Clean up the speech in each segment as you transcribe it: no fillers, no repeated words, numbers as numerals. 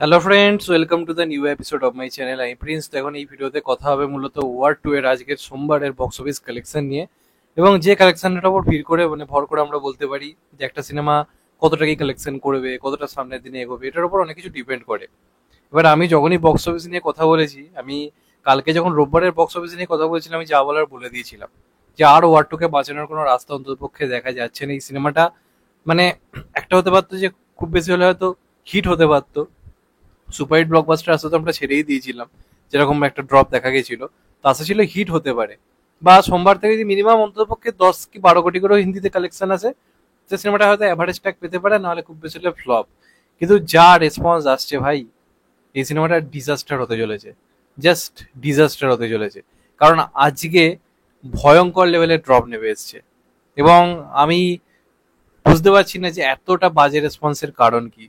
Hello friends, welcome to the new episode of my channel. আমি Prince. এখন এই ভিডিওতে কথা হবে মূলত ওয়ার টু এর আজকের সোমবারের বক্স অফিস কালেকশন নিয়ে, এবং যে কালেকশনটার উপর ভিড় করে ভর করে আমরা বলতে পারি যে একটা সিনেমা কতটা কি কালেকশন করবে, কতটা সামনের দিনে এগোবে, এটার উপর অনেক কিছু ডিপেন্ড করে। এবার আমি যখনই বক্স অফিস নিয়ে কথা বলেছি, আমি কালকে যখন রোববারের বক্স অফিস নিয়ে কথা বলেছিলাম, আমি যা বলার বলে দিয়েছিলাম যে আর ওয়ার টুকে বাঁচানোর কোনো রাস্তা অন্ততপক্ষে দেখা যাচ্ছে না। এই সিনেমাটা মানে একটা হতে পারতো যে খুব বেশি হলে হয়তো হিট হতে পারতো, সুপার হিট ব্লকবাস্টার আসতে তো আমরা ছেড়েই দিয়েছিলাম, যেরকম একটা ড্রপ দেখা গেছিল। তো আশা ছিল হিট হতে পারে, বা সোমবার থেকে যদি মিনিমাম অন্ততপক্ষে 10 কি 12 কোটি করেও হিন্দিতে কালেকশন আসে, তো সিনেমাটা হয়তো অ্যাভারেজ ট্যাগ পেতে পারে, নাহলে খুব বেশি হলে ফ্লপ। কিন্তু যা রেসপন্স আসছে ভাই, এই সিনেমাটা ডিজাস্টার হতে চলেছে, জাস্ট ডিজাস্টার হতে চলেছে। কারণ আজকে ভয়ঙ্কর লেভেলের ড্রপ নেমে এসছে, এবং আমি বুঝতে পারছি না যে এতটা বাজে রেসপন্সের কারণ কি।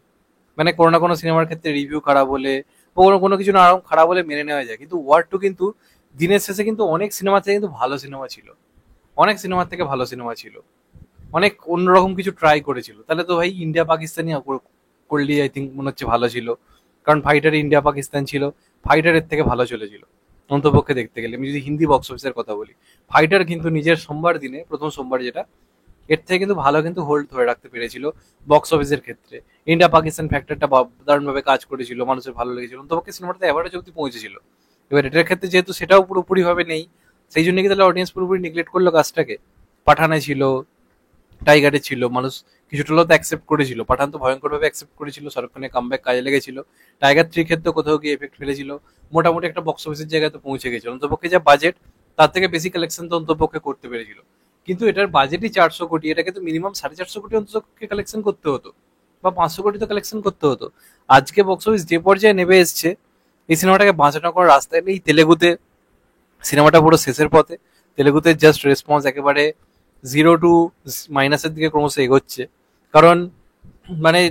মানে কোনো না কোনো সিনেমার ক্ষেত্রে রিভিউ খারাপ হলে বা কোনো কোনো কিছু না আরো খারাপ হলে মেনে নেওয়া যায়, কিন্তু ওয়ার টু কিন্তু দিনের শেষে কিন্তু অনেক সিনেমা থেকে কিন্তু ভালো সিনেমা ছিল, অনেক সিনেমার থেকে ভালো সিনেমা ছিল, অনেক অন্যরকম কিছু ট্রাই করেছিল। তাহলে তো ভাই ইন্ডিয়া পাকিস্তানি করলি আই থিঙ্ক মনে হচ্ছে ভালো ছিল, কারণ ফাইটারে ইন্ডিয়া পাকিস্তান ছিল, ফাইটারের থেকে ভালো চলেছিল অন্তপক্ষে দেখতে গেলে। আমি যদি হিন্দি বক্স অফিসের কথা বলি, ফাইটার কিন্তু নিজের সোমবার দিনে, প্রথম সোমবার যেটা, এর থেকে কিন্তু ভালো কিন্তু হোল্ড ধরে রাখতে পেরেছিল বক্স অফিসের ক্ষেত্রে। ইন্ডিয়া পাকিস্তান ফ্যাক্টরটা দারুণভাবে কাজ করেছিল, মানুষের ভালো লেগেছিল, অন্তপক্ষে সিনেমাটা এভারেজ অব্দি পৌঁছেছিল। এবার এটার ক্ষেত্রে যেহেতু সেটাও পুরোপুরি ভাবে নেই, সেই জন্য কি তাহলে অডিয়েন্স পুরোপুরি নেগলেক্ট করলো কাজটাকে। পাঠানে ছিল, টাইগারে ছিল, মানুষ কিছুটা হলেও তো অ্যাকসেপ্ট করেছিল, পাঠান তো ভয়ঙ্কর ভাবে অ্যাকসেপ্ট করেছিল, শাহরুখ খানের কামব্যাক কাজে লেগেছিল, টাইগার থ্রি ক্ষেত্রে কোথাও গিয়ে এফেক্ট ফেলেছিল, মোটামুটি একটা বক্স অফিসের জায়গায় তো পৌঁছে গেছিল, অন্তপক্ষে যা বাজেট তার থেকে বেশি কালেকশন তো অন্তপক্ষে করতে পেরেছিল। কিন্তু এটার বাজেটই 400 কোটি, এটাকে তো মিনিমাম 450 কোটি অন্ততপক্ষে কালেকশন করতে হতো, বা 500 কোটি তো কালেকশন করতে হতো। আজকে বক্স অফিস যে পর্যায়ে নেমে এসছে, এই সিনেমাটাকে বাঁচানো করার রাস্তায় নেই। তেলেগুতে সিনেমাটা পুরো শেষের পথে, তেলেগুতে জাস্ট রেসপন্স একেবারে জিরো টু মাইনাসের দিকে ক্রমশ এগোচ্ছে। কারণ মানে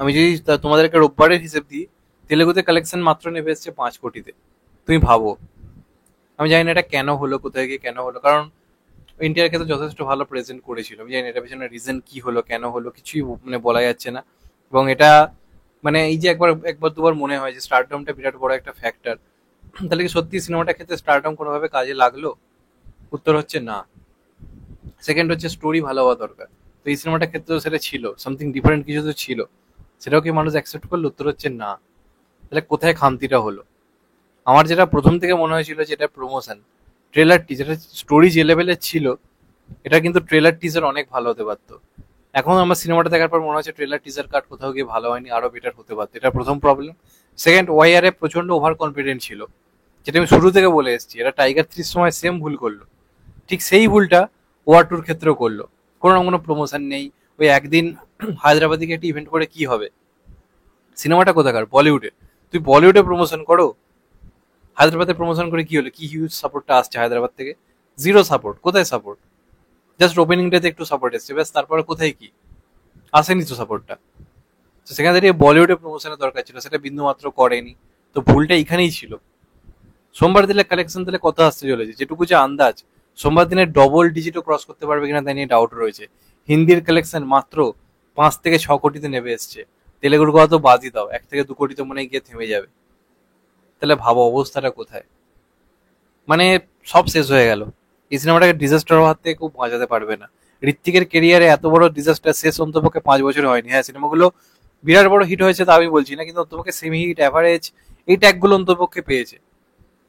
আমি যদি তোমাদেরকে রোববারের হিসেব দিই, তেলেগুতে কালেকশন মাত্র নেমে এসছে 5 কোটিতে। তুমি ভাবো, আমি জানি না এটা কেন হলো, কোথায় গিয়ে কেন হলো, কারণ ইন্ডিয়ার ক্ষেত্রে যথেষ্ট ভালো প্রেজেন্ট করেছিল। আমি জানি না এটা পেছনে রিজন কি হলো, কেন হলো, কিছুই বলা যাচ্ছে না। এবং এটা এই যে একবার একবার দুবার মনে হয় যে স্টারডমটা বিরাট বড় একটা ফ্যাক্টর, তাহলে কি সত্যি সিনেমাটার ক্ষেত্রে স্টারডম কোনোভাবে কাজে লাগলো? উত্তর হচ্ছে না। সেকেন্ড হচ্ছে স্টোরি ভালো হওয়া দরকার, তো এই সিনেমাটার ক্ষেত্রেও সেটা ছিল, সামথিং ডিফারেন্ট কিছু তো ছিল, সেটাও কি মানুষ অ্যাকসেপ্ট করলো? উত্তর হচ্ছে না। তাহলে কোথায় খামতিটা হলো? আমার যেটা প্রথম থেকে মনে হয়েছিল যে এটা প্রমোশন, ট্রেলারটি যেটা স্টোরি যে লেভেলের ছিল, এটা কিন্তু ট্রেলার টিজার অনেক ভালো হতে পারতো। এখন আমার সিনেমাটা দেখার পর মনে হচ্ছে ট্রেলার টিজার কাট কোথাও গিয়ে ভালো হয়নি, আরো বেটার হতে পারতো, এটা প্রথম প্রবলেম। সেকেন্ড, ওয়াইআরএফ প্রচন্ড ওভার কনফিডেন্ট ছিল, যেটা আমি শুরু থেকে বলে এসেছি, এরা টাইগার থ্রির সময় সেম ভুল করলো, ঠিক সেই ভুলটা ওয়ার টুর ক্ষেত্রেও করলো। কোনো না কোনো প্রমোশন নেই, ওই একদিন হায়দ্রাবাদিকে একটা ইভেন্ট করে কি হবে? সিনেমাটা কোথাকার, বলিউডে, তুই বলিউডে প্রমোশন করো, হায়দ্রাবাদে প্রমোশন করে কি হলো? কি হিউজ সাপোর্টটা আসছে হায়দ্রাবাদ থেকে? Zero support. কোথায় সাপোর্ট? জাস্ট ওপেনিং ডেতে একটু সাপোর্ট এসছে, ব্যাস, তারপরে কোথায় কি আসেনি তো সাপোর্টটা। তো সেখানে দাঁড়িয়ে বলিউডে প্রমোশনের দরকার ছিল, সেটা বিন্দু মাত্র করেনি। তো ভুলটা এখানেই ছিল। সোমবার দিলে কালেকশন তাহলে কত আসতে চলেছে, যেটুকু যে আন্দাজ, সোমবার দিনে ডবল ডিজিটও ক্রস করতে পারবে কিনা তাই নিয়ে ডাউট রয়েছে। হিন্দির কালেকশন মাত্র 5 থেকে 6 কোটিতে নেমে এসছে, তেলেগুর কথা তো বাদই দাও, 1 থেকে 2 কোটি তো মনে হয় গিয়ে থেমে যাবে। তাহলে ভাবো অবস্থাটা কোথায়। মানে সব শেষ হয়ে গেল। এই সিনেমাটাকে ডিজাস্টার হওয়ার থেকে খুব বাঁচাতে পারবে না। ঋত্বিকের কেরিয়ারে এত বড় ডিজাস্টার শেষ অন্তপক্ষে 5 বছরে হয়নি। হ্যাঁ, সিনেমাগুলো বিরাট বড় হিট হয়েছে তা আমি বলছি না, কিন্তু অন্তপক্ষে সেমি হিট, অ্যাভারেজ, এই ট্যাগগুলো অন্তপক্ষে পেয়েছে।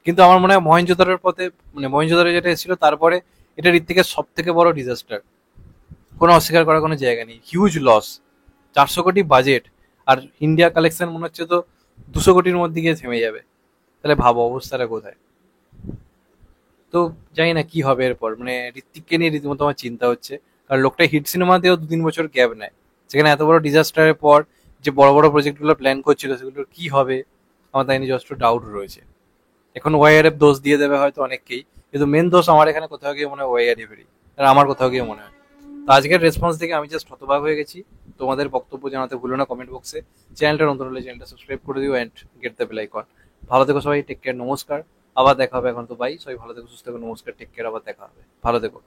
কিন্তু আমার মনে হয় মহেঞ্জোদারোর পথে, মহেঞ্জোদারো যেটা এসেছিল তারপরে, এটা ঋত্বিকের সব থেকে বড় ডিজাস্টার, কোনো অস্বীকার করার কোনো জায়গা নেই। হিউজ লস, 400 কোটি বাজেট, আর ইন্ডিয়া কালেকশন মনে হচ্ছে তো 200 কোটির মধ্যে গিয়ে থেমে যাবে। তাহলে ভাবো অবস্থাটা কোথায়। তো জানি না কি হবে এরপর, ঋত্বিককে নিয়ে রীতিমতো আমার চিন্তা হচ্ছে। কারণ লোকটা হিট সিনেমাতেও 2-3 বছর গ্যাপ নেয়, সেখানে এত বড় ডিজাস্টারের পর যে বড় বড় প্রজেক্টগুলো প্ল্যান করছিল সেগুলোর কি হবে, আমার তাই নিয়ে যথেষ্ট ডাউট রয়েছে। এখন ওয়াইআরএফ দোষ দিয়ে দেবে হয়তো অনেককেই, কিন্তু মেন দোষ আমার এখানে কোথাও গিয়ে মনে হয় ওয়াইআরএফেরই, আর আমার কোথাও গিয়ে মনে হয়। তো আজকের রেসপন্স থেকে আমি জাস্ট হতবাক হয়ে গেছি। তোমাদের বক্তব্য জানাতে ভুলো না কমেন্ট বক্সে। চ্যানেলটা নতুন হলে চ্যানেলটা সাবস্ক্রাইব করে দিও and get the bell icon. ভালো থেকো সবাই, টেক কেয়ার, নমস্কার। আবার দেখা হবে। এখন তো বাই, সবাই ভালো থেকো, সুস্থ থেকো, নমস্কার, টেক কেয়ার, আবার দেখা হবে, ভালো থেকো।